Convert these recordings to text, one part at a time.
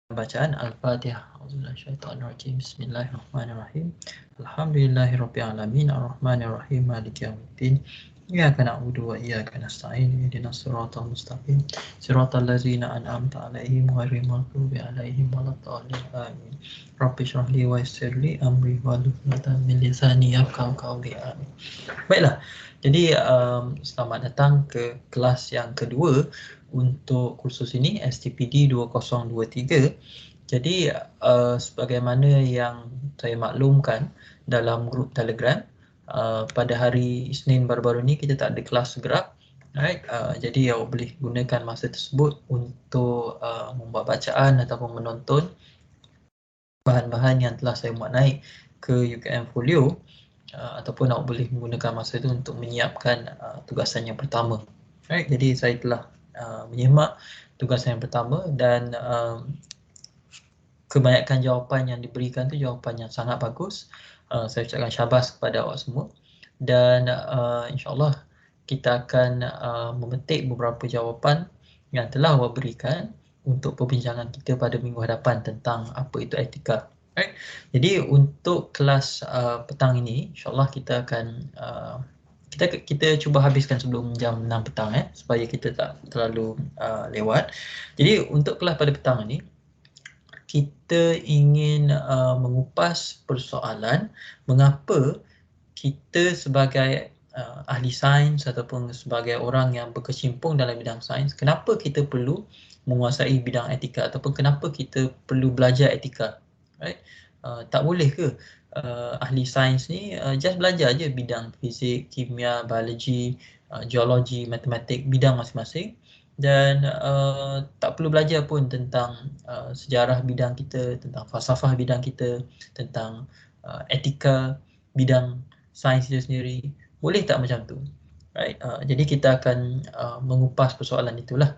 Bacaan Al-Fatihah. Auzubillahiminasyaitonirrajim. Bismillahirrahmanirrahim. Alhamdulillahirabbil arrahmanirrahim, maliki yaumiddin. Iyyaka na'budu wa iyyaka nasta'in. Ihdinas siratal mustaqim. Siratal ladzina an'amta 'alaihim ghairil maghdubi 'alaihim waladdallin. Amin. Rabbi shrah li wa yassir li amri wahlul 'uqdatam min lisani yafqahu qawli. Amin. Baiklah. Jadi selamat datang ke kelas yang kedua untuk kursus ini, STPD 2023. Jadi sebagaimana yang saya maklumkan dalam grup Telegram, pada hari Isnin baru-baru ni kita tak ada kelas gerak. Alright, jadi awak boleh gunakan masa tersebut untuk membuat bacaan ataupun menonton bahan-bahan yang telah saya muat naik ke UKM Folio, ataupun awak boleh menggunakan masa itu untuk menyiapkan tugasan yang pertama. Alright, jadi saya telah menyimak tugasan yang pertama dan kebanyakan jawapan yang diberikan tu jawapan yang sangat bagus. Saya ucapkan syabas kepada awak semua dan insyaAllah kita akan memetik beberapa jawapan yang telah awak berikan untuk perbincangan kita pada minggu hadapan tentang apa itu etika. Right? Jadi untuk kelas petang ini, insyaAllah kita akan kita cuba habiskan sebelum jam 6 petang supaya kita tak terlalu lewat. Jadi untuk kelas pada petang ini, kita ingin mengupas persoalan mengapa kita sebagai ahli sains ataupun sebagai orang yang berkecimpung dalam bidang sains, kenapa kita perlu menguasai bidang etika ataupun kenapa kita perlu belajar etika. Right? Tak boleh ke ahli sains ni just belajar je bidang fizik, kimia, biologi, geologi, matematik, bidang masing-masing dan tak perlu belajar pun tentang sejarah bidang kita, tentang falsafah bidang kita, tentang etika bidang sains itu sendiri. Boleh tak macam tu? Right? Jadi kita akan mengupas persoalan itulah.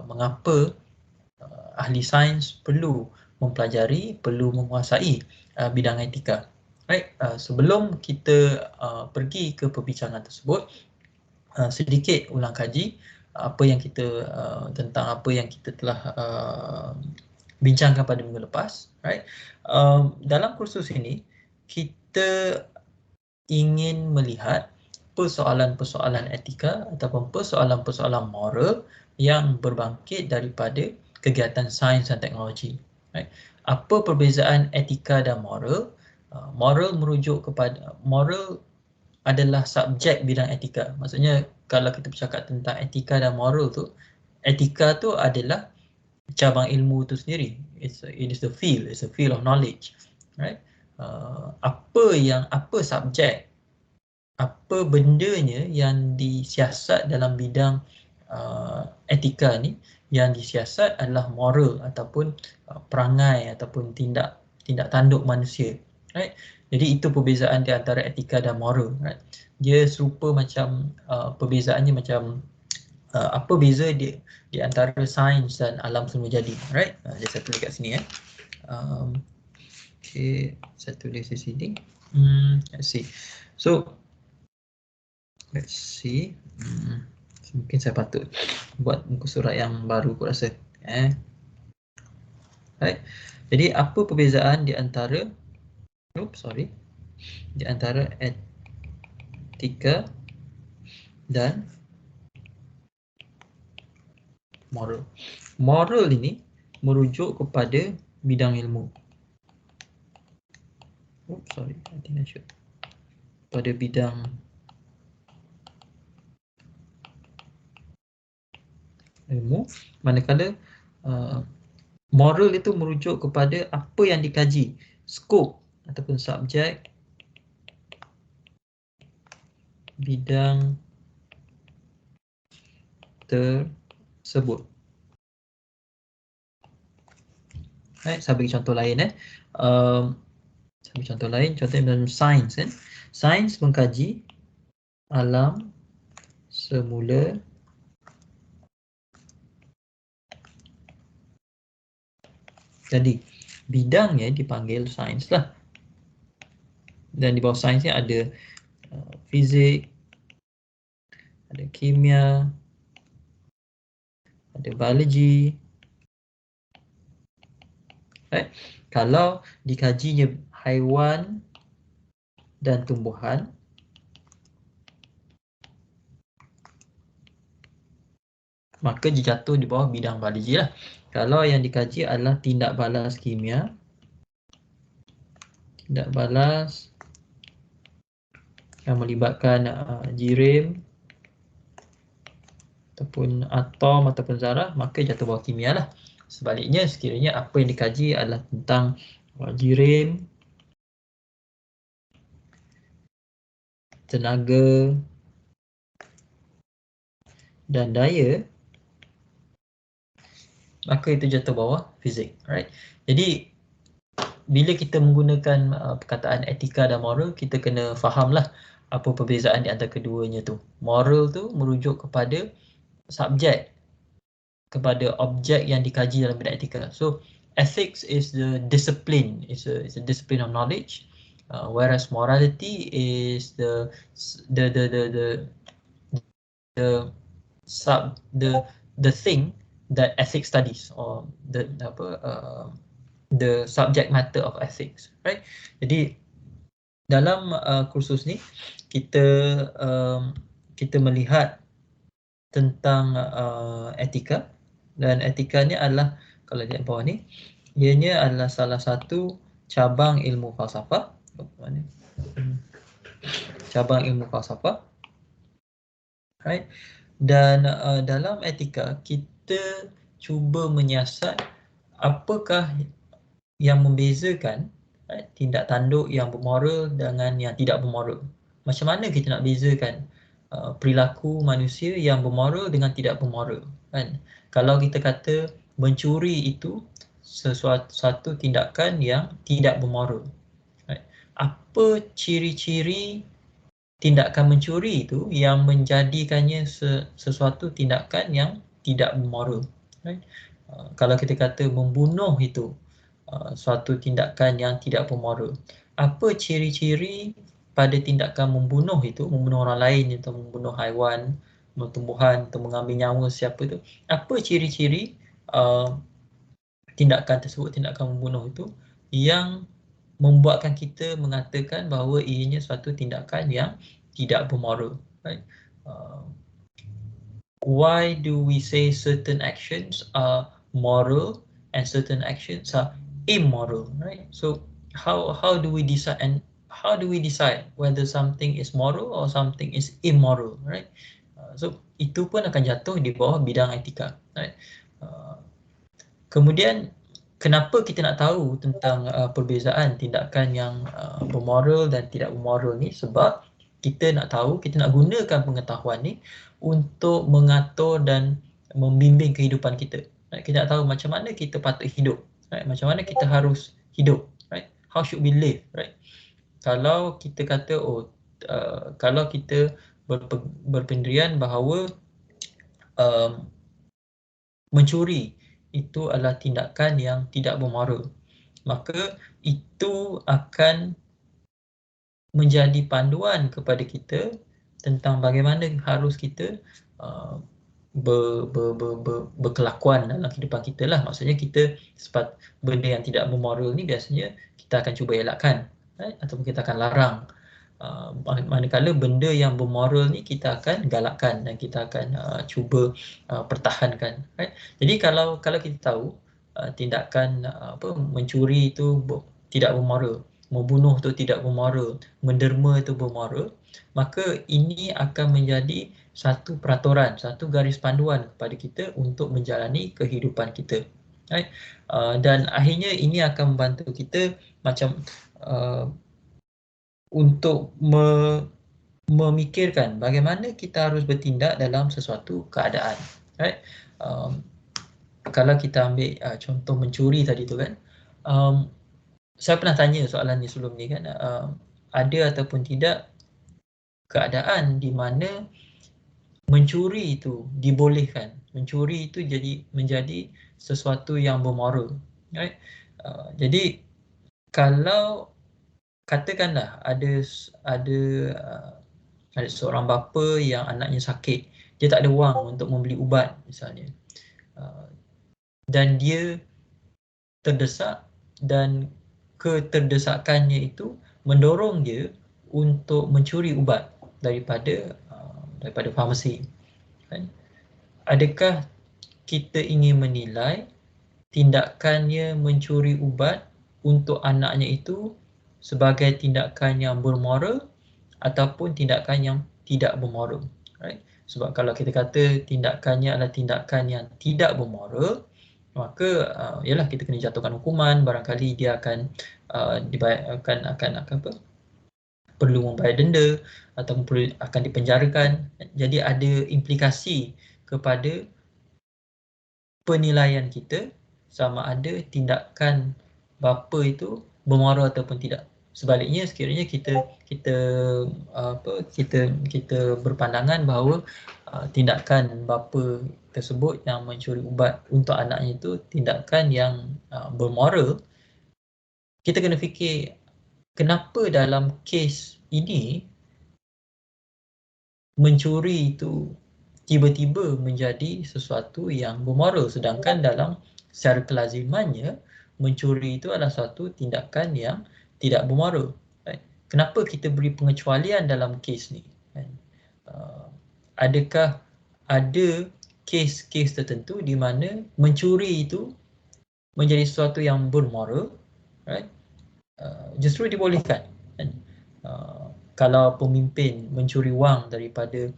Mengapa ahli sains perlu mempelajari, perlu menguasai bidang etika. Right? Sebelum kita pergi ke perbincangan tersebut, sedikit ulang kaji apa yang kita tentang apa yang kita telah bincangkan pada minggu lepas. Right? Dalam kursus ini, kita ingin melihat persoalan-persoalan etika ataupun persoalan-persoalan moral yang berbangkit daripada kegiatan sains dan teknologi. Right? Apa perbezaan etika dan moral? Moral merujuk kepada moral adalah subjek bidang etika. Maksudnya kalau kita bercakap tentang etika dan moral tu, etika tu adalah cabang ilmu tu sendiri. It is the field, it's a field of knowledge. Right? Apa subjek, apa bendanya yang disiasat dalam bidang etika ni, yang disiasat adalah moral ataupun perangai ataupun tindak tanduk manusia. Right? Jadi itu perbezaan di antara etika dan moral. Right? Dia serupa macam perbezaannya macam apa beza di antara sains dan alam semula jadi. Right? Jadi saya tulis kat sini. Okay, saya tulis di sini. Let's see. So, let's see. Mungkin saya patut buat muka surat yang baru aku rasa. Right. Jadi apa perbezaan di antara di antara etika dan moral. Moral ini merujuk kepada bidang ilmu. I think I should. Pada bidang ilmu, manakala moral itu merujuk kepada apa yang dikaji, skop ataupun subjek bidang tersebut. Right, saya bagi contoh lain saya bagi contoh lain, contohnya dalam sains sains mengkaji alam semula jadi bidangnya dipanggil sains lah. Dan di bawah sains ni ada fizik, ada kimia, ada biologi, Right? Kalau dikajinya haiwan dan tumbuhan, maka dia jatuh di bawah bidang biologi lah. Kalau yang dikaji adalah tindak balas kimia, tindak balas yang melibatkan jirim ataupun atom ataupun zarah, maka jatuh bawah kimia lah. Sebaliknya, sekiranya apa yang dikaji adalah tentang jirim, tenaga dan daya, maka itu jatuh bawah fizik. Right? Jadi bila kita menggunakan perkataan etika dan moral, kita kena fahamlah apa perbezaan di antara keduanya tu. Moral tu merujuk kepada subjek, kepada objek yang dikaji dalam bidang etika. So ethics is the discipline, it's a discipline of knowledge, whereas morality is the thing that ethics studies, or the subject matter of ethics, right? Jadi dalam kursus ni kita kita melihat tentang etika, dan etika ni adalah, kalau lihat bawah ni, ianya adalah salah satu cabang ilmu falsafah. Cabang ilmu falsafah, right? Dan dalam etika kita cuba menyiasat apakah yang membezakan tindak tanduk yang bermoral dengan yang tidak bermoral. Macam mana kita nak bezakan perilaku manusia yang bermoral dengan tidak bermoral, kan? Kalau kita kata mencuri itu satu tindakan yang tidak bermoral, right? Apa ciri-ciri tindakan mencuri itu yang menjadikannya sesuatu tindakan yang tidak bermoral, right? Kalau kita kata membunuh itu suatu tindakan yang tidak bermoral, apa ciri-ciri pada tindakan membunuh itu, membunuh orang lain atau membunuh haiwan, tumbuhan atau mengambil nyawa siapa itu, apa ciri-ciri tindakan tersebut, tindakan membunuh itu, yang membuatkan kita mengatakan bahawa ianya suatu tindakan yang tidak bermoral, right? Why do we say certain actions are moral and certain actions are immoral, right? So how do we decide, and how do we decide whether something is moral or something is immoral, right? So itu pun akan jatuh di bawah bidang etika, right? Kemudian kenapa kita nak tahu tentang perbezaan tindakan yang bermoral dan tidak bermoral ni? Sebab kita nak tahu, kita nak gunakan pengetahuan ni untuk mengatur dan membimbing kehidupan kita. Right? Kita nak tahu macam mana kita patut hidup, right? Macam mana kita harus hidup, right? How should we live, right? Kalau kita kata kalau kita berpendirian bahawa mencuri itu adalah tindakan yang tidak bermoral, maka itu akan menjadi panduan kepada kita tentang bagaimana harus kita berkelakuan dalam kehidupan kita lah. Maksudnya kita benda yang tidak bermoral ni biasanya kita akan cuba elakkan, right? Ataupun kita akan larang. Manakala benda yang bermoral ni kita akan galakkan dan kita akan cuba pertahankan, right? Jadi kalau kita tahu tindakan mencuri itu tidak bermoral, membunuh itu tidak bermoral, menderma itu bermoral, maka ini akan menjadi satu peraturan, satu garis panduan kepada kita untuk menjalani kehidupan kita, right? Dan akhirnya ini akan membantu kita macam untuk memikirkan bagaimana kita harus bertindak dalam sesuatu keadaan, right? Kalau kita ambil contoh mencuri tadi tu kan, saya pernah tanya soalan ni sebelum ni kan, ada ataupun tidak keadaan di mana mencuri itu dibolehkan, mencuri itu menjadi sesuatu yang bermoral, right? Jadi kalau katakanlah ada seorang bapa yang anaknya sakit, dia tak ada wang untuk membeli ubat misalnya, dan dia terdesak dan keterdesakannya itu mendorong dia untuk mencuri ubat daripada farmasi. Adakah kita ingin menilai tindakannya mencuri ubat untuk anaknya itu sebagai tindakan yang bermoral ataupun tindakan yang tidak bermoral, right? Sebab kalau kita kata tindakannya adalah tindakan yang tidak bermoral, maka ialah kita kena jatuhkan hukuman, barangkali dia akan dibayar, akan apa, perlu membayar denda ataupun akan dipenjarakan. Jadi ada implikasi kepada penilaian kita sama ada tindakan bapa itu bermoral ataupun tidak. Sebaliknya, sekiranya kita berpandangan bahawa tindakan bapa tersebut yang mencuri ubat untuk anaknya itu tindakan yang bermoral, kita kena fikir kenapa dalam kes ini mencuri itu tiba-tiba menjadi sesuatu yang bermoral, sedangkan dalam secara kelazimannya mencuri itu adalah suatu tindakan yang tidak bermoral. Right? Kenapa kita beri pengecualian dalam kes ni? Adakah ada kes-kes tertentu di mana mencuri itu menjadi sesuatu yang bermoral, right? Justru dibolehkan. Kalau pemimpin mencuri wang daripada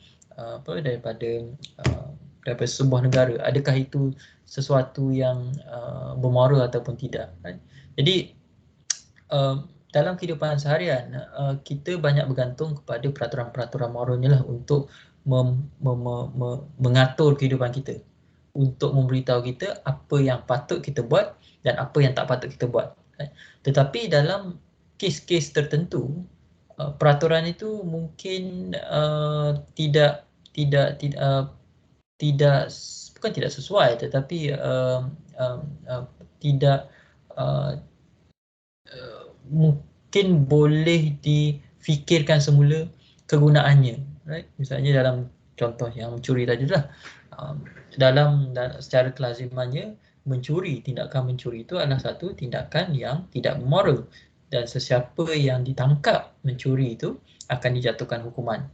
sebuah negara, adakah itu sesuatu yang bermoral ataupun tidak? Right? Jadi dalam kehidupan seharian kita banyak bergantung kepada peraturan-peraturan moral ni lah untuk mengatur kehidupan kita, untuk memberitahu kita apa yang patut kita buat dan apa yang tak patut kita buat. Tetapi dalam kes-kes tertentu, peraturan itu mungkin bukan tidak sesuai, tetapi tidak mungkin boleh difikirkan semula kegunaannya, right? Misalnya dalam contoh yang mencuri tadi lah, dalam secara kelazimannya tindakan mencuri itu adalah satu tindakan yang tidak moral, dan sesiapa yang ditangkap mencuri itu akan dijatuhkan hukuman.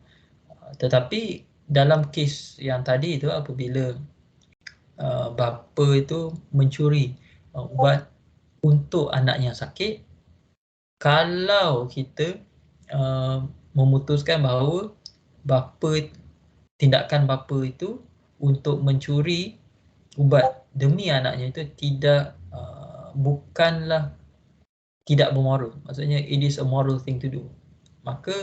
Tetapi dalam kes yang tadi itu, apabila bapa itu mencuri ubat untuk anak yang sakit, kalau kita memutuskan bahawa tindakan bapa itu untuk mencuri ubat demi anaknya itu bukanlah tidak bermoral, maksudnya it is a moral thing to do, maka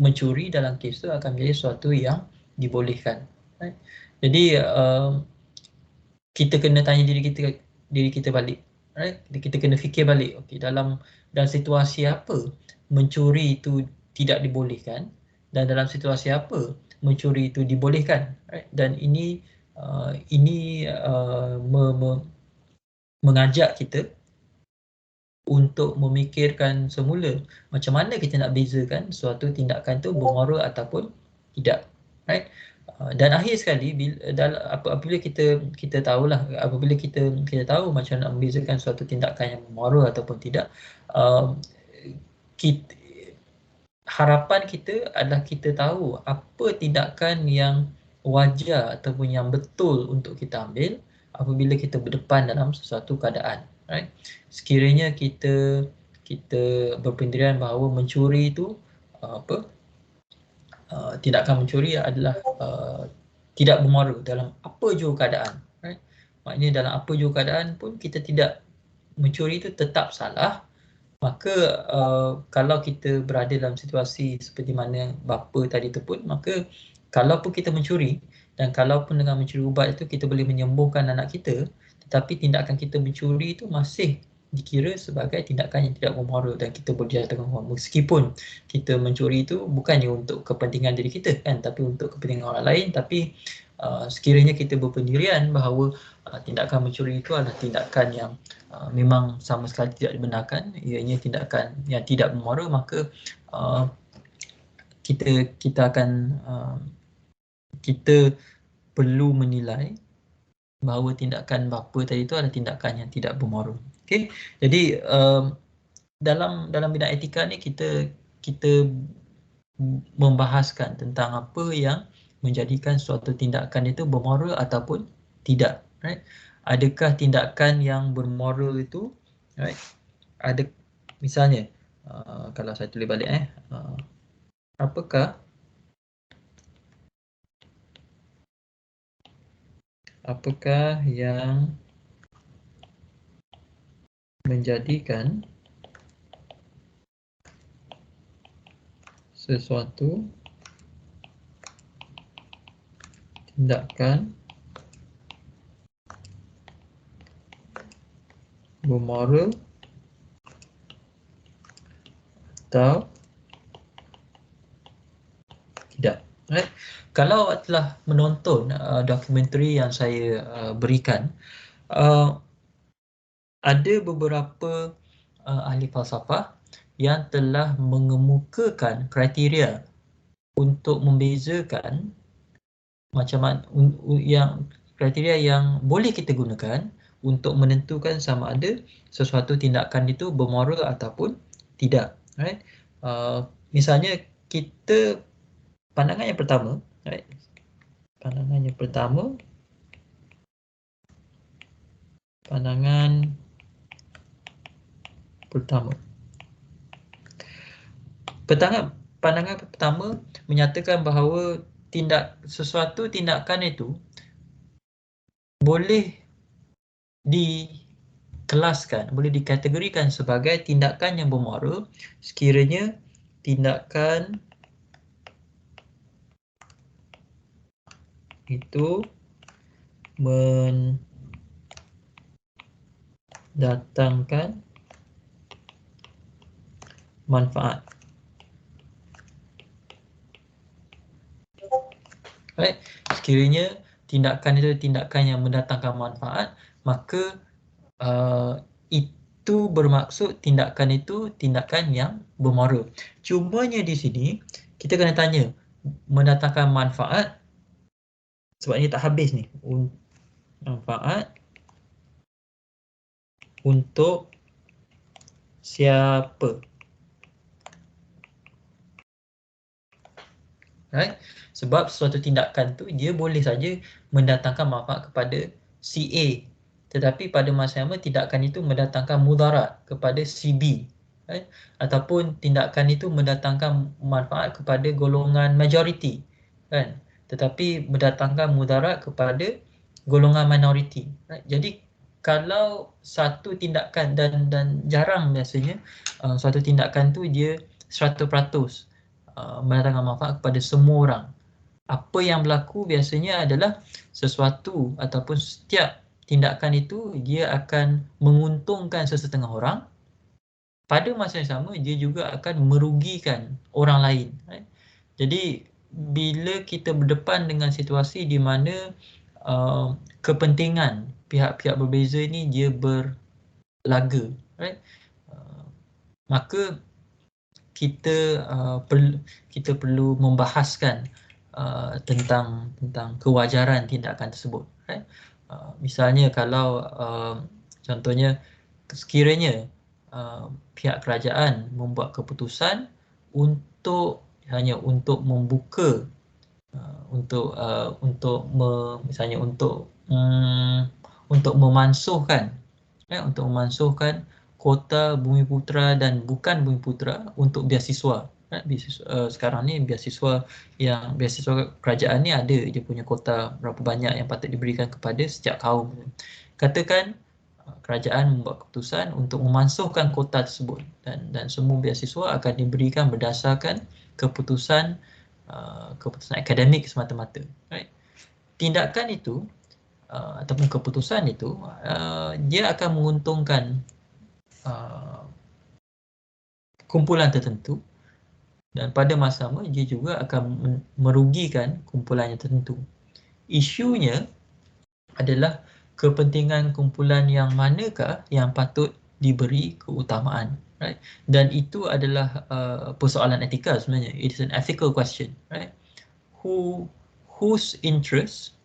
mencuri dalam kes itu akan menjadi sesuatu yang dibolehkan. Right? Jadi kita kena tanya diri kita balik, right? Kita kena fikir balik, okey, dalam situasi apa mencuri itu tidak dibolehkan dan dalam situasi apa mencuri itu dibolehkan, right? Dan ini mengajak kita untuk memikirkan semula macam mana kita nak bezakan suatu tindakan tu bermoral ataupun tidak, right? Dan akhir sekali, apabila kita tahulah, apabila kita tahu macam nak membezakan suatu tindakan yang moral ataupun tidak, harapan kita adalah kita tahu apa tindakan yang wajar ataupun yang betul untuk kita ambil apabila kita berdepan dalam sesuatu keadaan, right? Sekiranya kita berpendirian bahawa mencuri itu tindakan mencuri adalah tidak bermoral dalam apa jua keadaan, right? Maknanya dalam apa jua keadaan pun kita tidak mencuri itu tetap salah. Maka kalau kita berada dalam situasi seperti mana bapa tadi tu pun, maka kalaupun kita mencuri dan kalaupun dengan mencuri ubat itu kita boleh menyembuhkan anak kita, tetapi tindakan kita mencuri itu masih dikira sebagai tindakan yang tidak bermoral dan kita boleh dijatuhkan hukuman, meskipun kita mencuri itu bukannya untuk kepentingan diri kita kan, tapi untuk kepentingan orang lain. Tapi sekiranya kita berpendirian bahawa tindakan mencuri itu adalah tindakan yang memang sama sekali tidak dibenarkan, ianya tindakan yang tidak bermoral, maka kita perlu menilai bahawa tindakan bapa tadi itu adalah tindakan yang tidak bermoral. Okey, jadi dalam bidang etika ni kita membahaskan tentang apa yang menjadikan suatu tindakan itu bermoral ataupun tidak, right? Adakah tindakan yang bermoral itu, right? Ada misalnya kalau saya tulis balik apakah yang menjadikan sesuatu tindakan bermoral atau tidak, right? Kalau awak telah menonton dokumentari yang saya berikan, ada beberapa ahli falsafah yang telah mengemukakan kriteria untuk membezakan macam mana yang kriteria yang boleh kita gunakan untuk menentukan sama ada sesuatu tindakan itu bermoral ataupun tidak, right? Misalnya kita pandangan yang pertama, right? Pandangan pertama menyatakan bahawa sesuatu tindakan itu boleh dikelaskan, boleh dikategorikan sebagai tindakan yang bermoral sekiranya tindakan itu mendatangkan manfaat. Right? Sekiranya tindakan itu tindakan yang mendatangkan manfaat, maka itu bermaksud tindakan itu tindakan yang bermoral. Cumanya di sini kita kena tanya, mendatangkan manfaat, sebab ini tak habis ni. Manfaat untuk siapa? Right? Sebab suatu tindakan tu dia boleh saja mendatangkan manfaat kepada si A, tetapi pada masa yang sama tindakan itu mendatangkan mudarat kepada si B, right? Ataupun tindakan itu mendatangkan manfaat kepada golongan majoriti, kan? Tetapi mendatangkan mudarat kepada golongan minoriti, right? Jadi kalau satu tindakan dan jarang biasanya suatu tindakan tu dia 100% mendatangkan manfaat kepada semua orang. Apa yang berlaku biasanya adalah sesuatu ataupun setiap tindakan itu dia akan menguntungkan sesetengah orang, pada masa yang sama dia juga akan merugikan orang lain, right? Jadi bila kita berdepan dengan situasi di mana kepentingan pihak-pihak berbeza ini dia berlaga, right? Maka kita perlu membahaskan tentang kewajaran tindakan tersebut, right? Misalnya kalau contohnya sekiranya pihak kerajaan membuat keputusan hanya untuk membuka misalnya untuk memansuhkan kuota Bumiputera dan bukan Bumiputera untuk beasiswa. Sekarang ni beasiswa kerajaan ni ada dia punya kuota berapa banyak yang patut diberikan kepada setiap kaum. Katakan kerajaan membuat keputusan untuk memansuhkan kuota tersebut dan semua beasiswa akan diberikan berdasarkan keputusan akademik semata-mata, right? Tindakan itu ataupun keputusan itu dia akan menguntungkan kumpulan tertentu dan pada masa sama dia juga akan merugikan kumpulan yang tertentu. Isunya adalah kepentingan kumpulan yang manakah yang patut diberi keutamaan, right? Dan itu adalah persoalan etika sebenarnya. It is an ethical question, right? Whose interest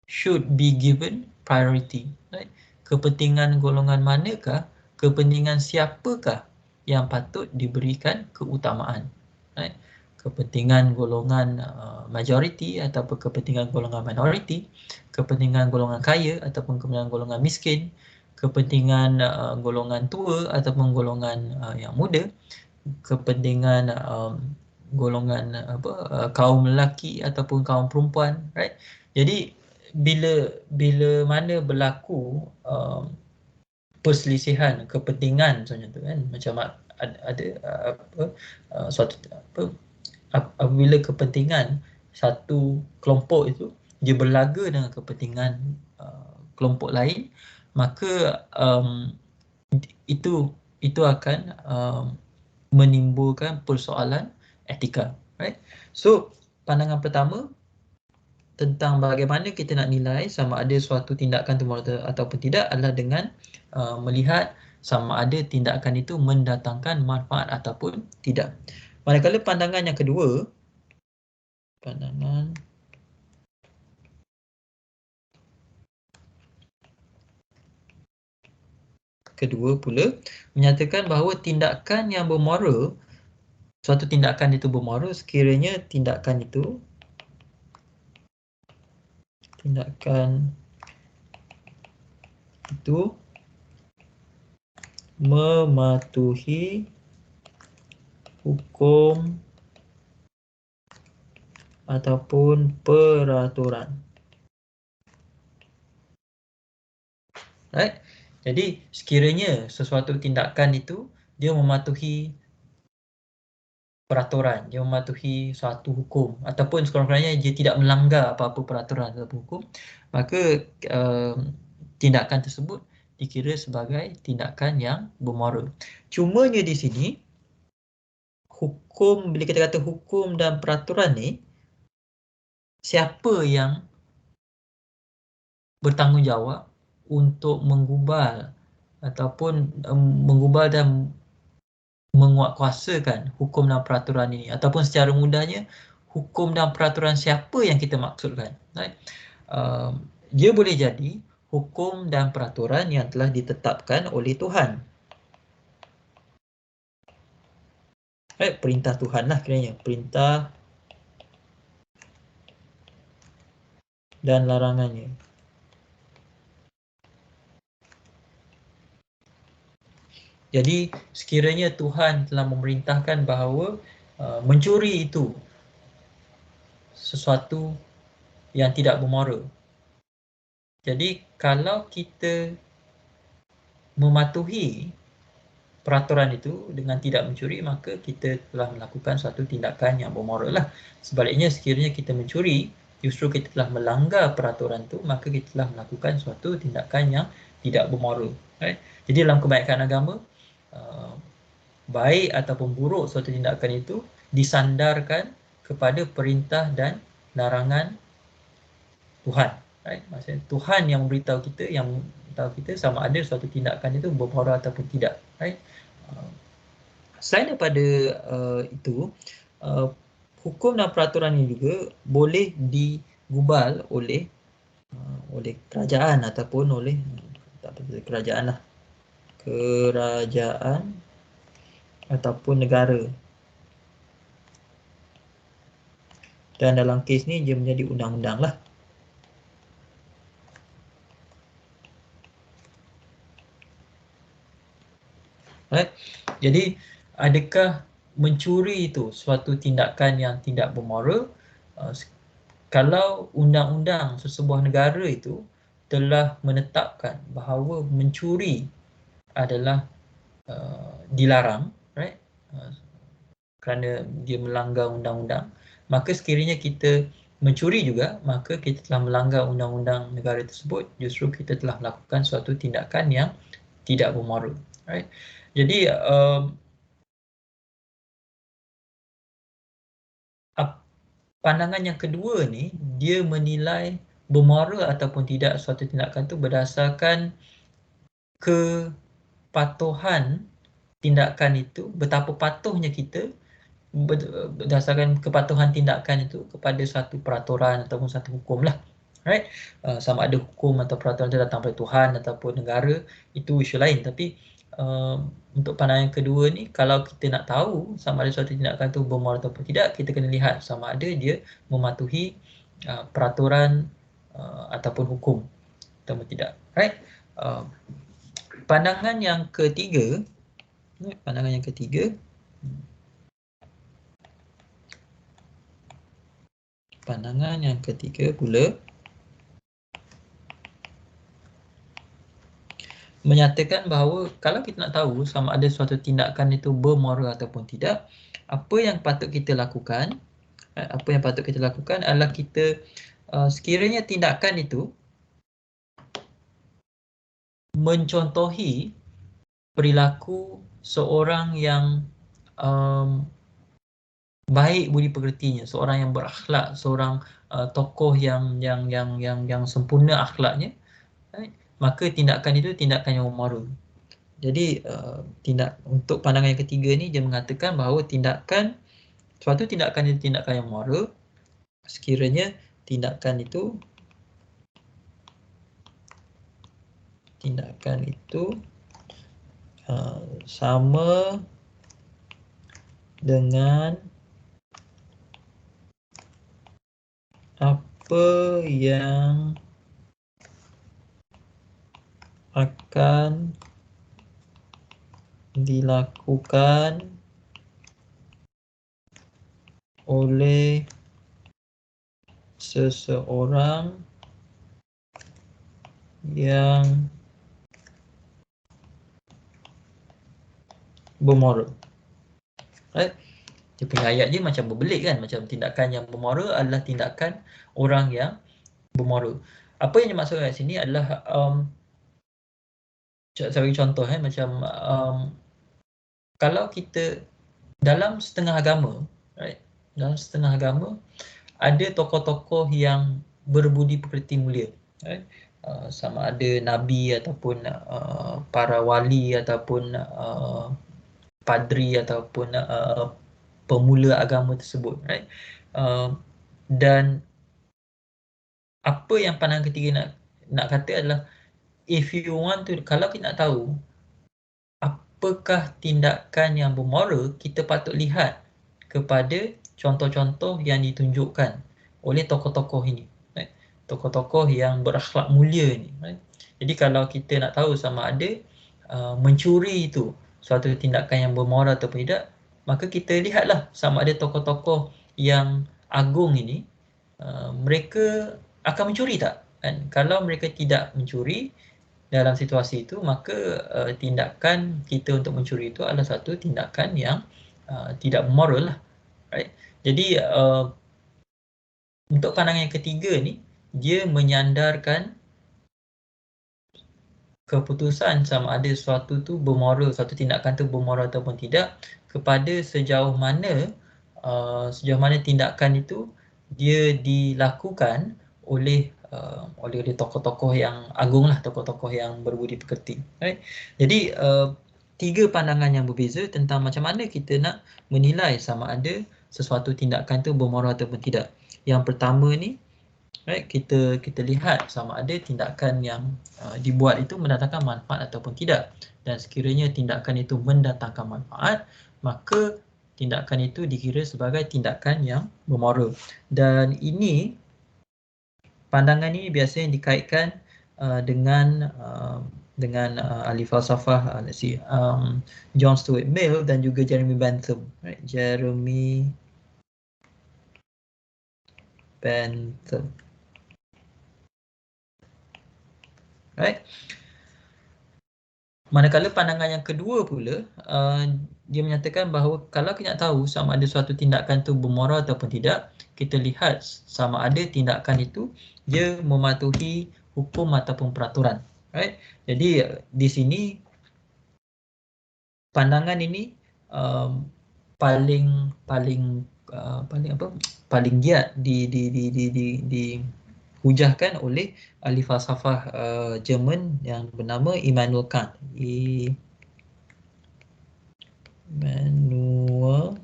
should be given priority, right? Kepentingan golongan manakah kepentingan siapakah yang patut diberikan keutamaan, right? Kepentingan golongan majoriti ataupun kepentingan golongan minoriti, kepentingan golongan kaya ataupun kepentingan golongan miskin, kepentingan golongan tua ataupun golongan yang muda, kepentingan golongan kaum lelaki ataupun kaum perempuan, right? Jadi bila mana berlaku perselisihan kepentingan macam tu kan, macam ada suatu apabila kepentingan satu kelompok itu dia berlaga dengan kepentingan kelompok lain, maka itu akan menimbulkan persoalan etika, right? So pandangan pertama tentang bagaimana kita nak nilai sama ada suatu tindakan itu moral ataupun tidak adalah dengan melihat sama ada tindakan itu mendatangkan manfaat ataupun tidak. Manakala pandangan yang kedua, pandangan kedua pula menyatakan bahawa tindakan yang bermoral, suatu tindakan itu bermoral sekiranya tindakan itu mematuhi hukum ataupun peraturan. Right? Jadi sekiranya sesuatu tindakan itu dia mematuhi peraturan, dia mematuhi suatu hukum ataupun sekurang-kurangnya dia tidak melanggar apa-apa peraturan atau hukum, maka tindakan tersebut dikira sebagai tindakan yang bermoral. Cumanya di sini hukum, bila kita kata hukum dan peraturan ni, siapa yang bertanggungjawab untuk menggubal ataupun menggubal dan menguatkuasakan hukum dan peraturan ini, ataupun secara mudahnya hukum dan peraturan siapa yang kita maksudkan, right? Dia boleh jadi hukum dan peraturan yang telah ditetapkan oleh Tuhan, right? Perintah Tuhan lah kiranya, perintah dan larangannya. Jadi sekiranya Tuhan telah memerintahkan bahawa mencuri itu sesuatu yang tidak bermoral. Jadi kalau kita mematuhi peraturan itu dengan tidak mencuri, maka kita telah melakukan suatu tindakan yang bermoral lah. Sebaliknya sekiranya kita mencuri, justru kita telah melanggar peraturan itu, maka kita telah melakukan suatu tindakan yang tidak bermoral. Right? Jadi dalam kebanyakan agama, baik ataupun buruk suatu tindakan itu disandarkan kepada perintah dan larangan Tuhan. Right? Maksudnya Tuhan yang memberitahu kita, yang tahu kita sama ada suatu tindakan itu bermoral ataupun tidak. Right? Selain daripada itu, hukum dan peraturan ini juga boleh digubal oleh kerajaan ataupun oleh kerajaan ataupun negara. Dan dalam kes ni dia menjadi undang-undang lah. Right? Jadi adakah mencuri itu suatu tindakan yang tidak bermoral? Kalau undang-undang sesebuah negara itu telah menetapkan bahawa mencuri adalah dilarang, right? Kerana dia melanggar undang-undang, maka sekiranya kita mencuri juga, maka kita telah melanggar undang-undang negara tersebut, justru kita telah melakukan suatu tindakan yang tidak bermoral, right? Jadi pandangan yang kedua ni, dia menilai bermoral ataupun tidak suatu tindakan itu berdasarkan kepatuhan tindakan itu, betapa patuhnya kita berdasarkan kepatuhan tindakan itu kepada satu peraturan ataupun satu hukum lah. Right? Sama ada hukum atau peraturan itu datang dari Tuhan ataupun negara, itu isu lain. Tapi untuk pandangan yang kedua ni, kalau kita nak tahu sama ada suatu tindakan tu bermoral ataupun tidak, kita kena lihat sama ada dia mematuhi peraturan ataupun hukum ataupun tidak. Right? Pandangan yang ketiga, pula menyatakan bahawa kalau kita nak tahu sama ada suatu tindakan itu bermoral ataupun tidak, apa yang patut kita lakukan adalah kita sekiranya tindakan itu mencontohi perilaku seorang yang baik budi pekertinya, seorang yang berakhlak, seorang tokoh yang sempurna akhlaknya, right? Maka tindakan itu tindakan yang moral. Jadi untuk pandangan yang ketiga ni, dia mengatakan bahawa suatu tindakan itu tindakan yang moral sekiranya tindakan itu sama dengan apa yang akan dilakukan oleh seseorang yang bermoral. Right? Dia punya ayat dia macam berbelit kan, macam tindakan yang bermoral adalah tindakan orang yang bermoral. Apa yang dimaksudkan kat sini adalah sebagai contoh macam kalau kita dalam setengah agama, right? Dalam setengah agama ada tokoh-tokoh yang berbudi pekerti mulia, right? Sama ada nabi ataupun para wali ataupun padri ataupun pemula agama tersebut, right? Dan apa yang pandangan ketiga nak kata adalah, if you want to, kalau kita nak tahu apakah tindakan yang bermoral, kita patut lihat kepada contoh-contoh yang ditunjukkan oleh tokoh-tokoh ini, right? Tokoh-tokoh yang berakhlak mulia ni, right? Jadi kalau kita nak tahu sama ada mencuri itu suatu tindakan yang bermoral atau tidak, maka kita lihatlah sama ada tokoh-tokoh yang agung ini mereka akan mencuri tak? Kan? Kalau mereka tidak mencuri dalam situasi itu, maka tindakan kita untuk mencuri itu adalah satu tindakan yang tidak moral lah, right? Jadi untuk pandangan yang ketiga ni, dia menyandarkan keputusan sama ada suatu tindakan tu bermoral ataupun tidak kepada sejauh mana tindakan itu dia dilakukan oleh tokoh-tokoh yang agung lah, tokoh-tokoh yang berbudi pekerti, right? Jadi tiga pandangan yang berbeza tentang macam mana kita nak menilai sama ada sesuatu tindakan tu bermoral ataupun tidak. Yang pertama ni, right, kita lihat sama ada tindakan yang dibuat itu mendatangkan manfaat ataupun tidak, dan sekiranya tindakan itu mendatangkan manfaat, maka tindakan itu dikira sebagai tindakan yang bermoral. Dan ini pandangan ini biasanya dikaitkan dengan ahli falsafah John Stuart Mill dan juga Jeremy Bentham, right? Jeremy Bentham, right? Manakala pandangan yang kedua pula, dia menyatakan bahawa kalau kita nak tahu sama ada suatu tindakan itu bermoral ataupun tidak, kita lihat sama ada tindakan itu dia mematuhi hukum ataupun peraturan, right? Jadi di sini pandangan ini paling giat dihujahkan oleh ahli falsafah Jerman yang bernama Immanuel Kant. Immanuel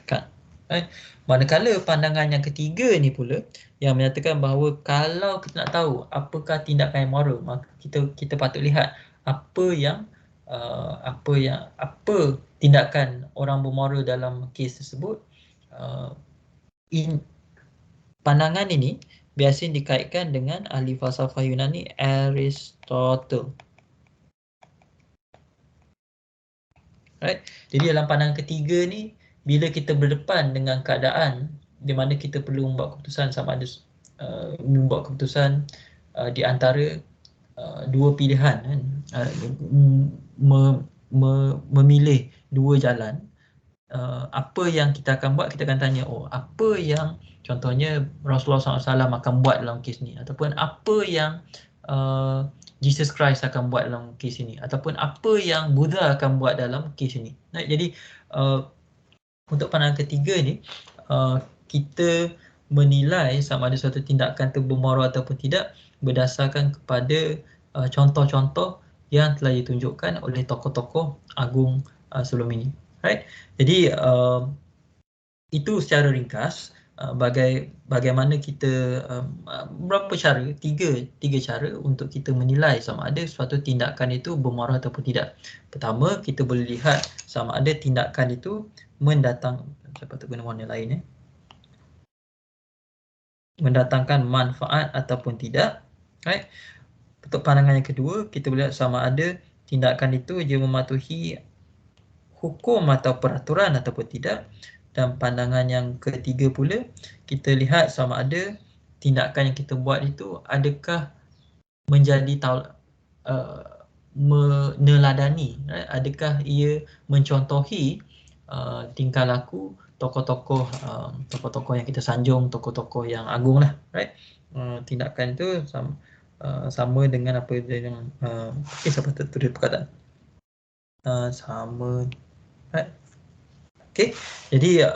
Kant. Manakala pandangan yang ketiga ni pula, yang menyatakan bahawa kalau kita nak tahu apakah tindakan yang moral, maka kita patut lihat apa tindakan orang bermoral dalam kes tersebut. Pandangan ini biasanya dikaitkan dengan ahli falsafah Yunani Aristotle. Right? Jadi dalam pandangan ketiga ni, bila kita berdepan dengan keadaan di mana kita perlu membuat keputusan sama ada membuat keputusan di antara dua pilihan kan, memilih dua jalan, apa yang kita akan buat, kita akan tanya, apa yang contohnya Rasulullah SAW akan buat dalam kes ni, ataupun apa yang Jesus Christ akan buat dalam kes ini, ataupun apa yang Buddha akan buat dalam kes ini. Jadi untuk pandangan ketiga ni, kita menilai sama ada suatu tindakan itu bermoral ataupun tidak berdasarkan kepada contoh-contoh yang telah ditunjukkan oleh tokoh-tokoh agung sebelum ini. Right? Jadi itu secara ringkas bagaimana kita berapa cara, tiga cara untuk kita menilai sama ada suatu tindakan itu bermoral ataupun tidak. Pertama, kita boleh lihat sama ada tindakan itu saya patut guna warna lain mendatangkan manfaat ataupun tidak. Right? Untuk pandangan yang kedua, kita boleh lihat sama ada tindakan itu dia mematuhi hukum atau peraturan ataupun tidak. Dan pandangan yang ketiga pula, kita lihat sama ada tindakan yang kita buat itu adakah menjadi meneladani, right? Adakah ia mencontohi tingkah laku tokoh-tokoh yang kita sanjung, tokoh-tokoh yang agung lah, right? Tindakan itu sama dengan apa yang siapa tulis perkataan sama, right? Okay, jadi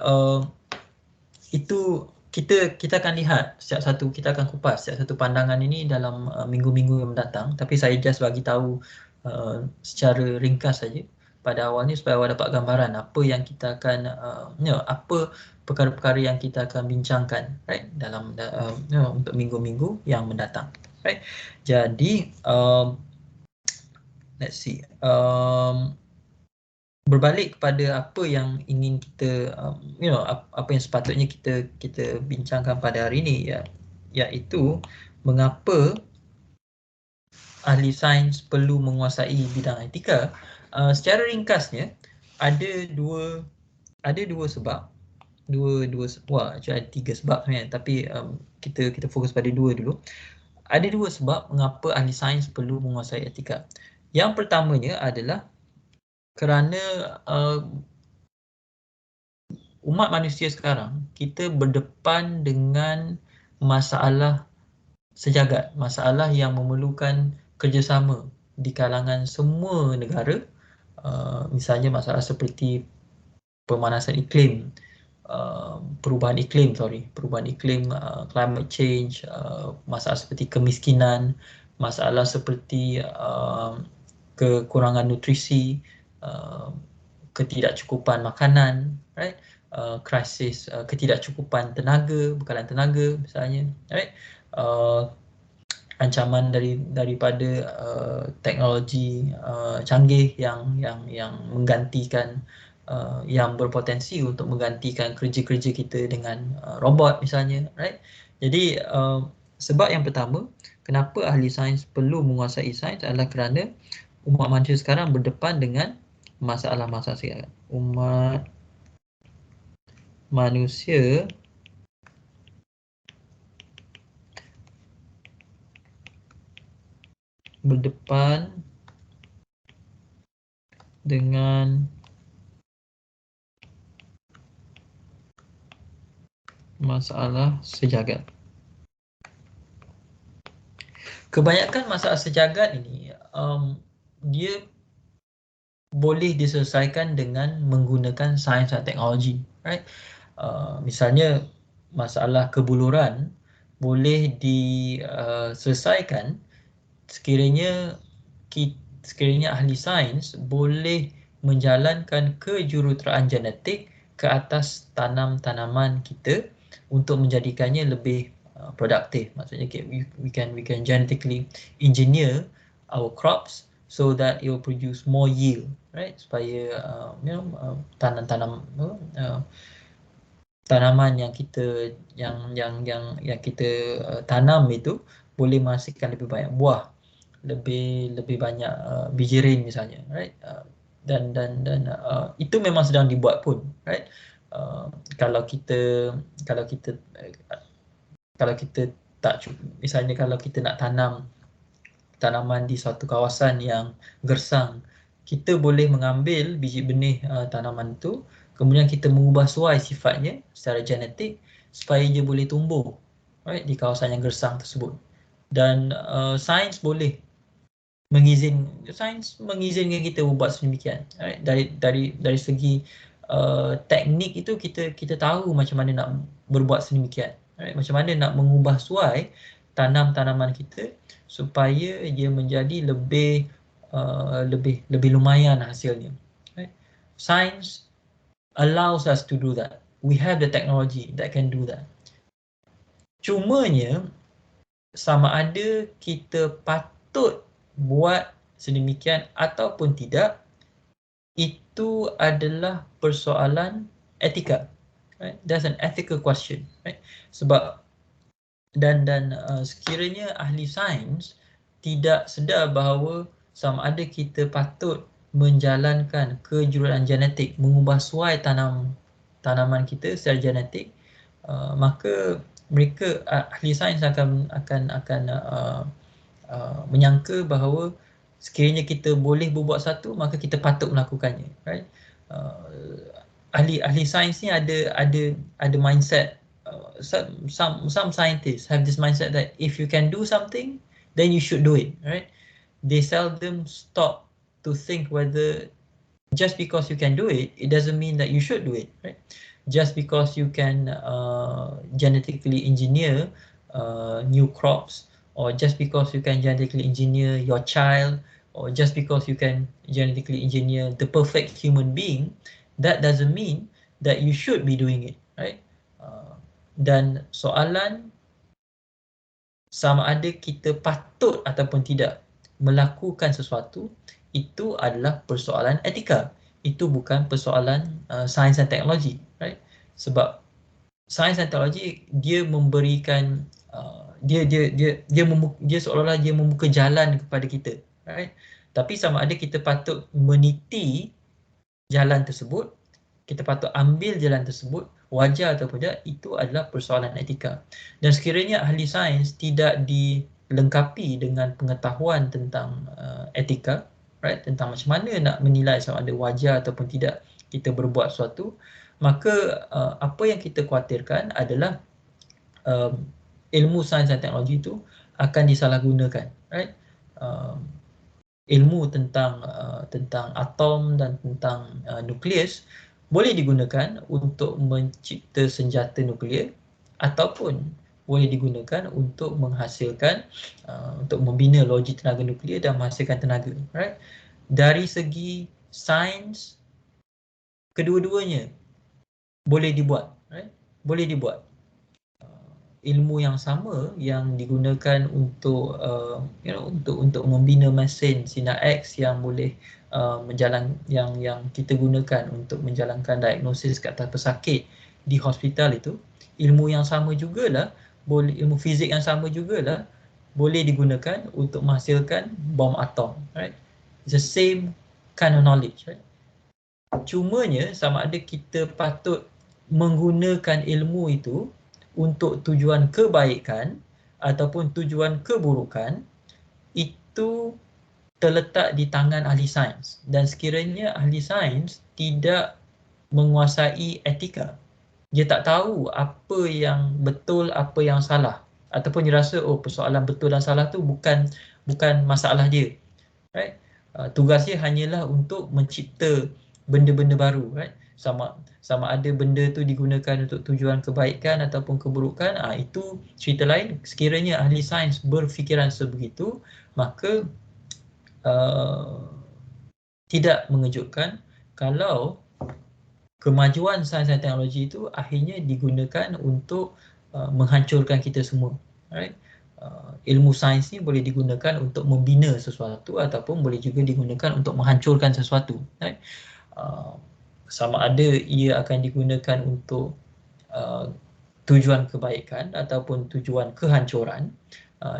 itu kita akan lihat setiap satu, kita akan kupas setiap satu pandangan ini dalam minggu-minggu yang mendatang. Tapi saya just bagi tahu secara ringkas saja pada awal ni supaya awak dapat gambaran apa yang kita akan apa perkara-perkara yang kita akan bincangkan, right, dalam untuk minggu-minggu yang mendatang, right. Jadi let's see, berbalik kepada apa yang ingin kita apa yang sepatutnya kita bincangkan pada hari ini, iaitu mengapa ahli sains perlu menguasai bidang etika. Secara ringkasnya ada dua sebab, ada tiga sebab sebenarnya, tapi kita fokus pada dua dulu. Ada dua sebab mengapa ahli sains perlu menguasai etika. Yang pertamanya adalah kerana umat manusia sekarang, kita berdepan dengan masalah sejagat, masalah yang memerlukan kerjasama di kalangan semua negara. Misalnya masalah seperti pemanasan iklim, perubahan iklim, climate change, masalah seperti kemiskinan, masalah seperti kekurangan nutrisi, ketidakcukupan makanan, right? Krisis ketidakcukupan tenaga, bekalan tenaga misalnya, right? Ancaman daripada teknologi canggih yang menggantikan, yang berpotensi untuk menggantikan kerja-kerja kita dengan robot misalnya, right? Jadi sebab yang pertama kenapa ahli sains perlu menguasai sains adalah kerana umat manusia sekarang berdepan dengan masalah-masalah sekarang. Umat manusia berdepan dengan masalah sejagat. Kebanyakan masalah sejagat ini dia boleh diselesaikan dengan menggunakan sains dan teknologi, right? Misalnya masalah kebuluran boleh diselesaikan sekiranya ahli sains boleh menjalankan kejuruteraan genetik ke atas tanaman kita untuk menjadikannya lebih productive. Maksudnya we can genetically engineer our crops so that it will produce more yield, right? Supaya tanaman yang kita kita tanam itu boleh menghasilkan lebih banyak buah, lebih banyak bijirin misalnya, right? Dan itu memang sedang dibuat pun, right? Kalau kita tak, misalnya kalau kita nak tanam tanaman di suatu kawasan yang gersang, kita boleh mengambil biji benih tanaman itu, kemudian kita mengubah suai sifatnya secara genetik supaya dia boleh tumbuh, right, di kawasan yang gersang tersebut. Dan sains mengizinkan kita buat sedemikian, right? Dari segi teknik itu kita tahu macam mana nak berbuat sedemikian, right? Macam mana nak mengubah suai tanaman kita supaya dia menjadi lebih lumayan hasilnya, right? Science allows us to do that. We have the technology that can do that. Cumanya sama ada kita patut buat sedemikian ataupun tidak, itu adalah persoalan etika, right? That's an ethical question, right? Sebab dan sekiranya ahli sains tidak sedar bahawa sama ada kita patut menjalankan kejuruteraan genetik, mengubah suai tanaman kita secara genetik, maka mereka ahli sains akan menyangka bahawa sekiranya kita boleh berbuat satu, maka kita patut melakukannya, right? Ahli sains ni ada mindset. Some scientists have this mindset that if you can do something, then you should do it, right? They seldom stop to think whether just because you can do it, it doesn't mean that you should do it, right? Just because you can genetically engineer new crops, or just because you can genetically engineer your child, or just because you can genetically engineer the perfect human being, that doesn't mean that you should be doing it, right? Dan soalan sama ada kita patut ataupun tidak melakukan sesuatu, itu adalah persoalan etika. Itu bukan persoalan sains dan teknologi, right? Sebab sains dan teknologi dia memberikan dia seolah-olah dia membuka jalan kepada kita, right? Tapi sama ada kita patut meniti jalan tersebut, kita patut ambil jalan tersebut, wajar atau tidak, itu adalah persoalan etika. Dan sekiranya ahli sains tidak dilengkapi dengan pengetahuan tentang etika, right, tentang macam mana nak menilai sama ada wajar ataupun tidak kita berbuat sesuatu, maka apa yang kita khawatirkan adalah ilmu sains dan teknologi itu akan disalahgunakan, right? Ilmu tentang atom dan tentang nukleus boleh digunakan untuk mencipta senjata nuklear, ataupun boleh digunakan untuk menghasilkan untuk membina loji tenaga nuklear dan menghasilkan tenaga, right? Dari segi sains, kedua-duanya boleh dibuat, right? Boleh dibuat. Ilmu yang sama yang digunakan untuk untuk membina mesin sinar X yang boleh yang kita gunakan untuk menjalankan diagnosis ke atas pesakit di hospital, itu ilmu yang sama jugalah, ilmu fizik yang sama jugalah boleh digunakan untuk menghasilkan bom atom, right? It's the same kind of knowledge, right? Cumanya sama ada kita patut menggunakan ilmu itu untuk tujuan kebaikan ataupun tujuan keburukan, itu terletak di tangan ahli sains. Dan sekiranya ahli sains tidak menguasai etika, dia tak tahu apa yang betul, apa yang salah, ataupun dia rasa persoalan betul dan salah tu bukan masalah dia, right? Tugas dia hanyalah untuk mencipta benda-benda baru, right? Sama ada benda tu digunakan untuk tujuan kebaikan ataupun keburukan, itu cerita lain. Sekiranya ahli sains berfikiran sebegitu, maka tidak mengejutkan kalau kemajuan sains dan teknologi itu akhirnya digunakan untuk menghancurkan kita semua. Right? Ilmu sains ni boleh digunakan untuk membina sesuatu ataupun boleh juga digunakan untuk menghancurkan sesuatu. Right? Sama ada ia akan digunakan untuk tujuan kebaikan ataupun tujuan kehancuran,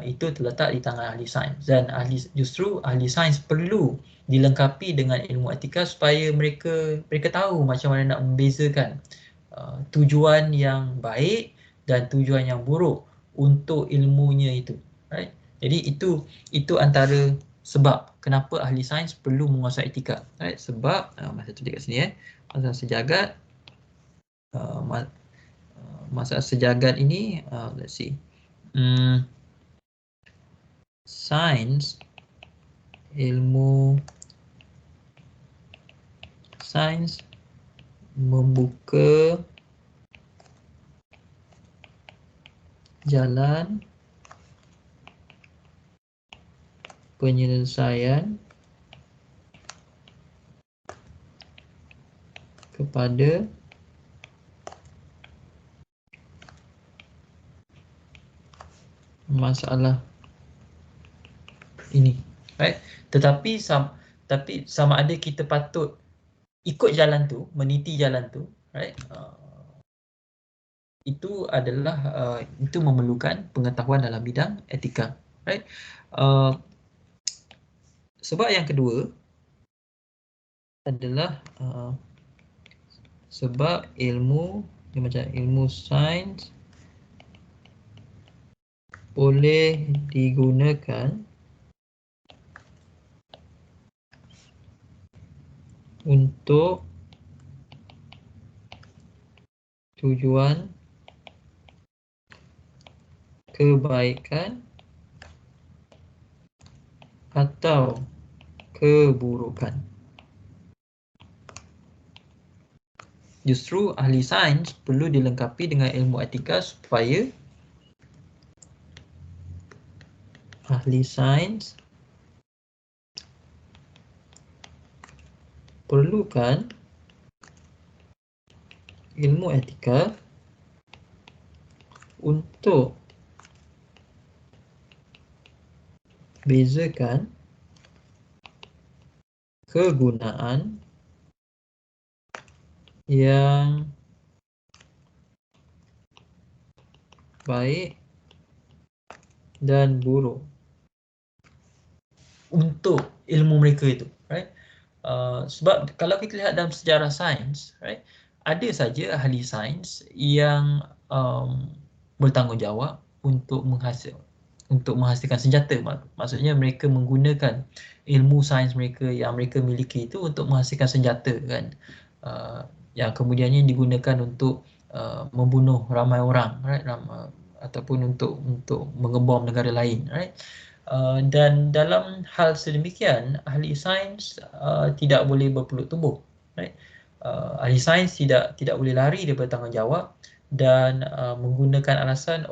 itu terletak di tangan ahli sains. Dan justru ahli sains perlu dilengkapi dengan ilmu etika supaya mereka tahu macam mana nak membezakan tujuan yang baik dan tujuan yang buruk untuk ilmunya itu. Right? Jadi itu antara sebab kenapa ahli sains perlu menguasai etika. Right? Sebab masa tu dekat sini masalah sejagat, masalah sejagat ini, let's see, sains, ilmu sains membuka jalan penyelesaian kepada masalah ini. Right? Tetapi sama ada kita patut ikut jalan tu, meniti jalan tu, right? Itu adalah itu memerlukan pengetahuan dalam bidang etika. Right? Sebab yang kedua adalah sebab ilmu macam ilmu sains boleh digunakan untuk tujuan kebaikan atau keburukan. Justru ahli sains perlu dilengkapi dengan ilmu etika supaya ahli sains perlukan ilmu etika untuk bezakan kegunaan yang baik dan buruk untuk ilmu mereka itu, right? Sebab kalau kita lihat dalam sejarah sains, right, ada saja ahli sains yang bertanggungjawab untuk menghasilkan senjata. Maksudnya mereka menggunakan ilmu sains mereka yang mereka miliki itu untuk menghasilkan senjata, kan, yang kemudiannya digunakan untuk membunuh ramai orang, right, ataupun untuk mengebom negara lain, right. Dan dalam hal sedemikian, ahli sains tidak boleh berpeluk tubuh, right. Ahli sains tidak boleh lari daripada tanggungjawab dan menggunakan alasan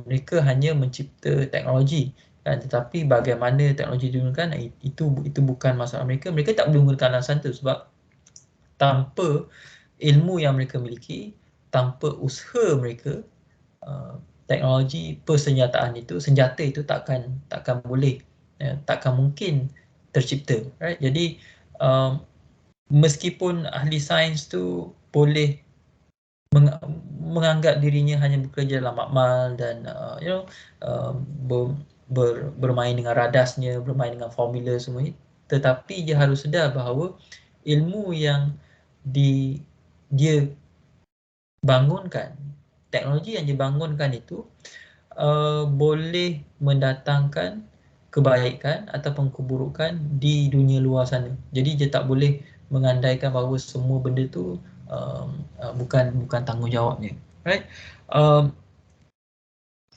mereka hanya mencipta teknologi, kan, tetapi bagaimana teknologi digunakan itu bukan masalah mereka. Mereka tak boleh menggunakan alasan itu sebab tanpa ilmu yang mereka miliki, tanpa usaha mereka, teknologi persenjataan itu, senjata itu takkan boleh, takkan mungkin tercipta, right? Jadi meskipun ahli sains tu boleh menganggap dirinya hanya bekerja dalam makmal dan bermain dengan radasnya, bermain dengan formula semua ini, tetapi dia harus sedar bahawa ilmu yang dia bangunkan, teknologi yang dibangunkan itu boleh mendatangkan kebaikan ataupun keburukan di dunia luar sana. Jadi dia tak boleh mengandaikan bahawa semua benda tu bukan tanggungjawabnya, right?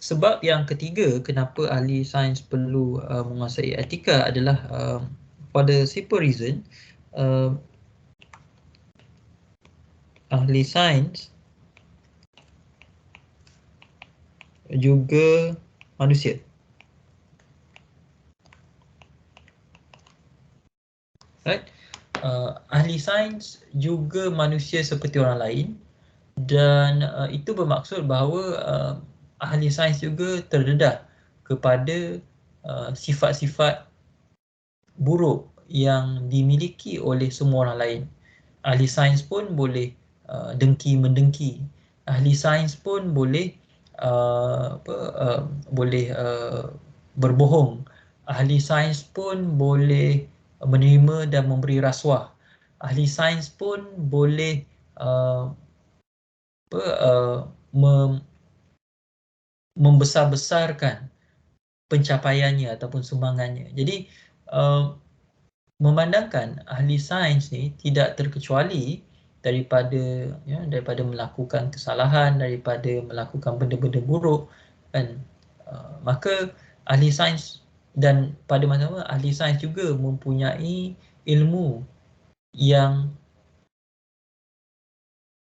Sebab yang ketiga kenapa ahli sains perlu menguasai etika adalah for the simple reason ahli sains juga manusia. Right? Ahli sains juga manusia seperti orang lain Dan itu bermaksud bahawa ahli sains juga terdedah kepada sifat-sifat buruk yang dimiliki oleh semua orang lain. Ahli sains pun boleh dengki-mendengki. Ahli sains pun boleh berbohong. Ahli sains pun boleh menerima dan memberi rasuah. Ahli sains pun boleh membesar-besarkan pencapaiannya ataupun sumbangannya. Jadi memandangkan ahli sains ni tidak terkecuali daripada melakukan kesalahan, daripada melakukan benda-benda buruk, kan. Maka ahli sains, dan pada masa sama ahli sains juga mempunyai ilmu yang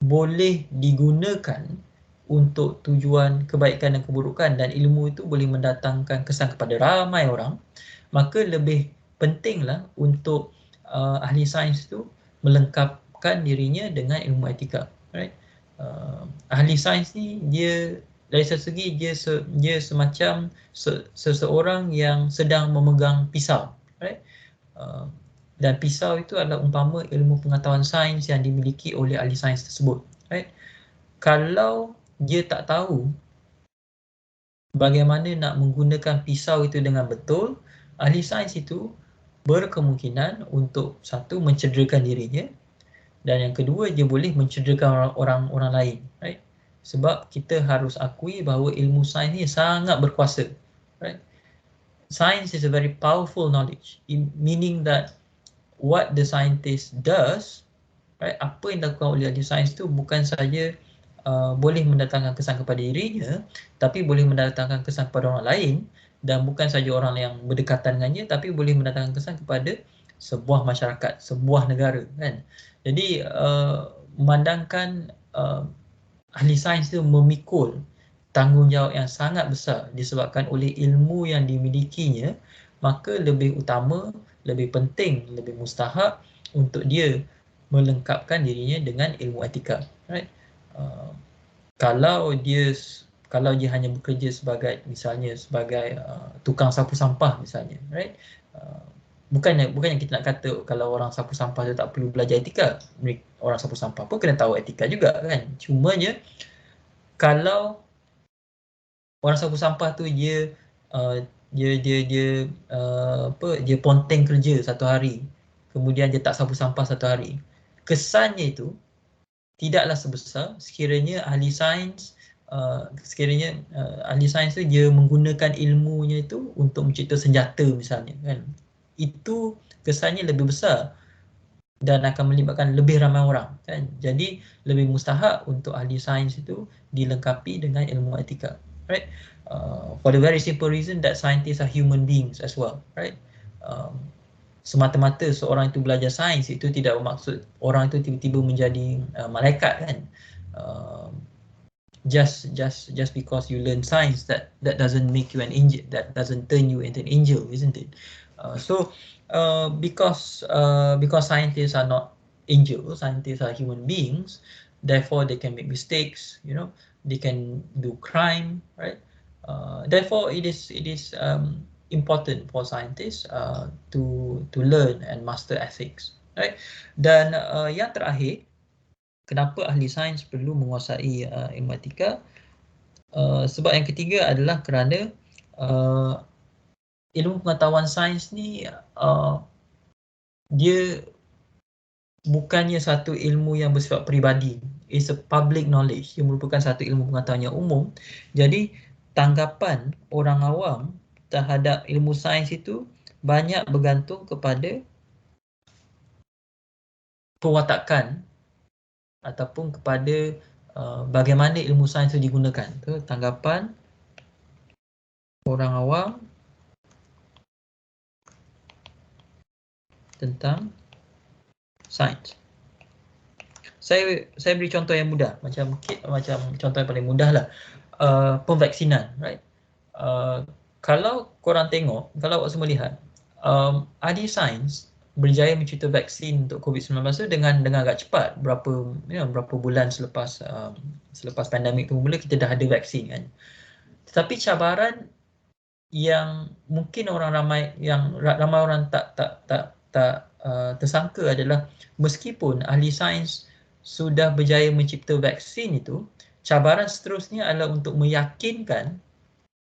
boleh digunakan untuk tujuan kebaikan dan keburukan, dan ilmu itu boleh mendatangkan kesan kepada ramai orang. Maka lebih pentinglah untuk ahli sains itu melengkapkan dirinya dengan ilmu etika, right? Ahli sains ni dia dari segi dia semacam seseorang yang sedang memegang pisau, right? Dan pisau itu adalah umpama ilmu pengetahuan sains yang dimiliki oleh ahli sains tersebut, right? Kalau dia tak tahu bagaimana nak menggunakan pisau itu dengan betul, ahli sains itu berkemungkinan untuk satu, mencederakan dirinya, dan yang kedua, dia boleh mencederakan orang lain, right? Sebab kita harus akui bahawa ilmu sains ni sangat berkuasa, right? Science is a very powerful knowledge, meaning that what the scientist does, right, apa yang dilakukan oleh ahli sains itu bukan saja boleh mendatangkan kesan kepada dirinya, tapi boleh mendatangkan kesan kepada orang lain, dan bukan saja orang yang berdekatan dengannya, tapi boleh mendatangkan kesan kepada sebuah masyarakat, sebuah negara, kan. Jadi memandangkan ahli sains itu memikul tanggungjawab yang sangat besar disebabkan oleh ilmu yang dimilikinya, maka lebih utama, lebih penting, lebih mustahak untuk dia melengkapkan dirinya dengan ilmu etika, right? Kalau dia hanya bekerja sebagai, misalnya sebagai tukang sapu sampah misalnya, right? Bukannya kita nak kata kalau orang sapu sampah tu tak perlu belajar etika. Orang sapu sampah pun kena tahu etika juga, kan. Cumanya kalau orang sapu sampah tu dia ponteng kerja satu hari, kemudian dia tak sapu sampah satu hari, kesannya itu tidaklah sebesar sekiranya ahli sains tu dia menggunakan ilmunya itu untuk mencipta senjata misalnya, kan. Itu kesannya lebih besar dan akan melibatkan lebih ramai orang, kan. Jadi lebih mustahak untuk ahli sains itu dilengkapi dengan ilmu etika, right? For the very simple reason that scientists are human beings as well, right? Semata-mata seorang itu belajar sains itu tidak bermaksud orang itu tiba-tiba menjadi malaikat, kan. Just because you learn science, that doesn't make you an angel, that doesn't turn you into an angel, isn't it? Because scientists are not angels, scientists are human beings, therefore they can make mistakes, they can do crime, right? Therefore it is important for scientists to learn and master ethics, right? Dan yang terakhir, kenapa ahli sains perlu menguasai ilmu etika? Sebab yang ketiga adalah kerana ilmu pengetahuan sains ni dia bukannya satu ilmu yang bersifat peribadi. It's a public knowledge. Ia merupakan satu ilmu pengetahuan yang umum. Jadi tanggapan orang awam terhadap ilmu sains itu banyak bergantung kepada pewatakan ataupun kepada bagaimana ilmu sains itu digunakan. Itu tanggapan orang awam tentang sains. Saya beri contoh yang mudah, macam contoh yang paling mudah lah, pemvaksinan, right? Kalau korang tengok, kalau awak semua lihat, ahli sains berjaya mencipta vaksin untuk COVID-19 tu dengan agak cepat, berapa bulan selepas pandemik tu mula kita dah ada vaksin kan. Tetapi cabaran yang mungkin ramai orang tak tersangka adalah meskipun ahli sains sudah berjaya mencipta vaksin itu, cabaran seterusnya adalah untuk meyakinkan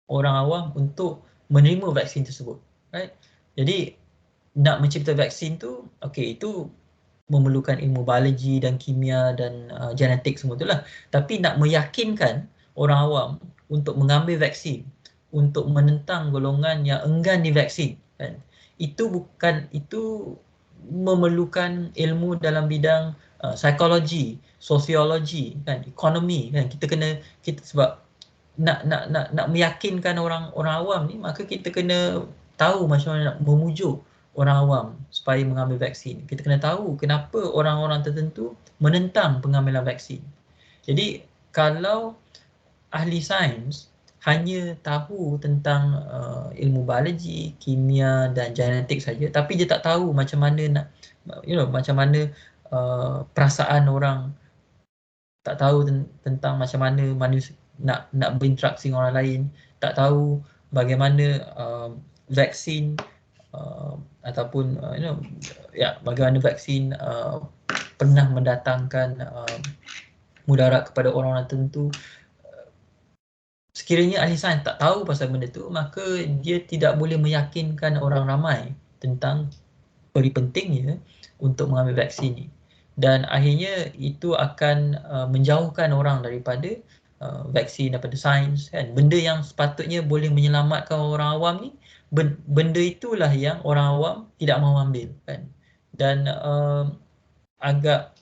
orang awam untuk menerima vaksin tersebut, right? Jadi nak mencipta vaksin tu, okey, itu memerlukan ilmu biologi dan kimia dan genetik semua itulah. Tapi nak meyakinkan orang awam untuk mengambil vaksin, untuk menentang golongan yang enggan divaksin, kan? Itu memerlukan ilmu dalam bidang psikologi, sosiologi, kan, ekonomi, kan. Sebab nak meyakinkan orang awam ni, maka kita kena tahu macam mana nak memujuk orang awam supaya mengambil vaksin. Kita kena tahu kenapa orang-orang tertentu menentang pengambilan vaksin. Jadi kalau ahli sains hanya tahu tentang ilmu biologi, kimia dan genetik saja, tapi dia tak tahu macam mana macam mana perasaan orang, tak tahu tentang macam mana manusia nak berinteraksi dengan orang lain, tak tahu bagaimana vaksin ataupun bagaimana vaksin pernah mendatangkan mudarat kepada orang-orang tertentu. Sekiranya ahli sains tak tahu pasal benda tu, maka dia tidak boleh meyakinkan orang ramai tentang peri pentingnya untuk mengambil vaksin ni. Dan akhirnya itu akan menjauhkan orang daripada vaksin, daripada sains, kan. Benda yang sepatutnya boleh menyelamatkan orang awam ni, benda itulah yang orang awam tidak mahu ambil, kan. Dan agak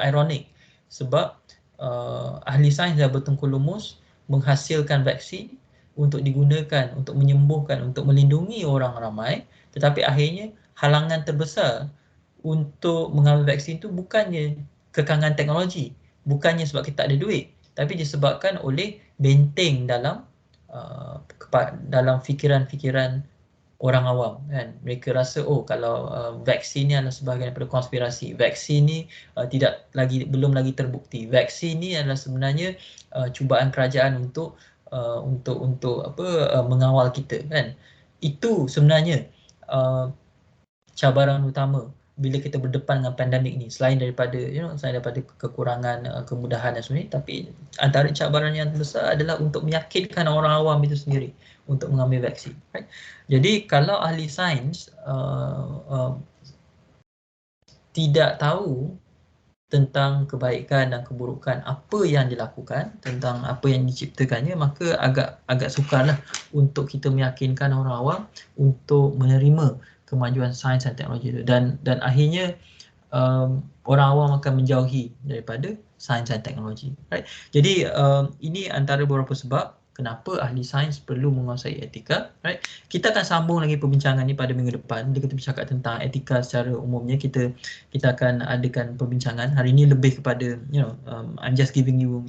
ironik sebab ahli sains dah bertengkur lumus menghasilkan vaksin untuk digunakan untuk menyembuhkan, untuk melindungi orang ramai, tetapi akhirnya halangan terbesar untuk mengambil vaksin tu bukannya kekangan teknologi, bukannya sebab kita tak ada duit, tapi disebabkan oleh benteng dalam fikiran orang awam, kan. Mereka rasa kalau vaksin ni adalah sebahagian daripada konspirasi. Vaksin ni belum lagi terbukti. Vaksin ni adalah sebenarnya cubaan kerajaan untuk mengawal kita, kan. Itu sebenarnya cabaran utama bila kita berdepan dengan pandemik ni, selain daripada kekurangan kemudahan dan sebagainya, tapi antara cabaran yang besar adalah untuk meyakinkan orang awam itu sendiri untuk mengambil vaksin, right? Jadi kalau ahli sains tidak tahu tentang kebaikan dan keburukan apa yang dilakukan, tentang apa yang diciptakannya, maka agak sukarlah untuk kita meyakinkan orang awam untuk menerima kemajuan sains dan teknologi itu, dan akhirnya orang awam akan menjauhi daripada sains dan teknologi, right? Jadi ini antara beberapa sebab kenapa ahli sains perlu menguasai etika, right? Kita akan sambung lagi perbincangan ni pada minggu depan. Bila kita bercakap tentang etika secara umumnya, kita akan adakan perbincangan. Hari ini lebih kepada I'm just giving you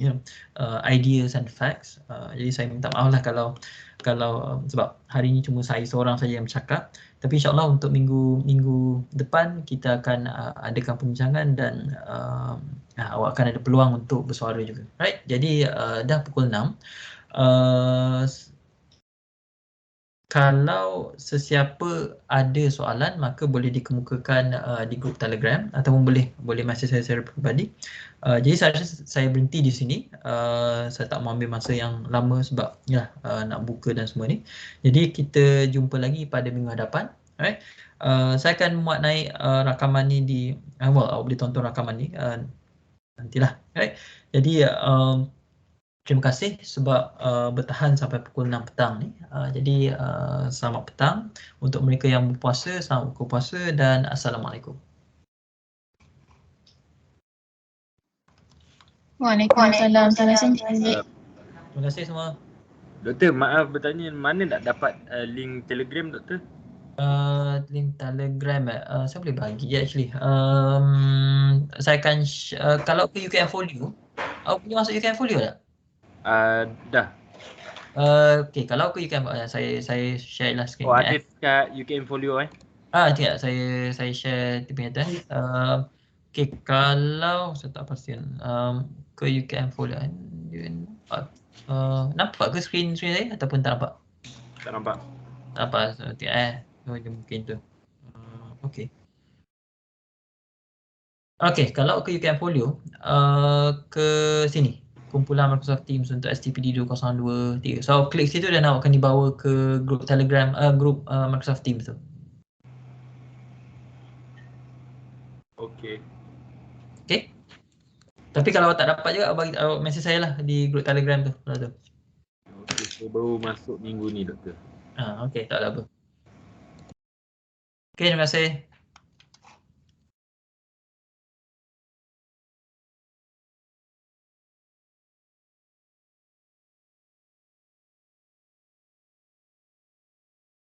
ideas and facts. Jadi saya minta maaf lah kalau sebab hari ini cuma saya seorang saja yang bercakap. Tapi insyaAllah untuk minggu depan kita akan adakan perbincangan dan awak akan ada peluang untuk bersuara juga, right? Jadi dah pukul 6. Kalau sesiapa ada soalan, maka boleh dikemukakan di grup Telegram ataupun boleh message saya secara peribadi. Jadi saya berhenti di sini. Saya tak mahu ambil masa yang lama sebab nak buka dan semua ni. Jadi kita jumpa lagi pada minggu hadapan. Alright. Saya akan muat naik rakaman ni di awak boleh tonton rakaman ni nantilah. Alright. Jadi terima kasih sebab bertahan sampai pukul 6 petang ni. Jadi selamat petang untuk mereka yang berpuasa, selamat buka puasa dan Assalamualaikum. Waalaikumsalam. Terima kasih. Terima kasih semua. Doktor, maaf bertanya, mana nak dapat link Telegram, Doktor? Link Telegram saya boleh bagi actually. Saya akan kalau ke UKM Folio, awak punya masuk UKM Folio tak? Dah. Okay, kalau ke UKM saya share lah screen. Ada kat UKM Folio Tidak, saya share di punya dan okay, kalau saya tak pasti ke UKM folder nampak ke screen saya ataupun tak nampak? Tak nampak. Tak nampak, mungkin tu. Okay. Okay, kalau ke UKM Folio, ke sini, kumpulan Microsoft Teams untuk STPD 2023. So, klik situ dan awak akan dibawa ke grup Telegram, grup Microsoft Teams tu. Okey. Okay? Tapi kalau awak tak dapat juga, awak message saya lah di grup Telegram tu. Okey, saya baru masuk minggu ni, Doktor. Okay, tak ada apa. Okay, terima kasih.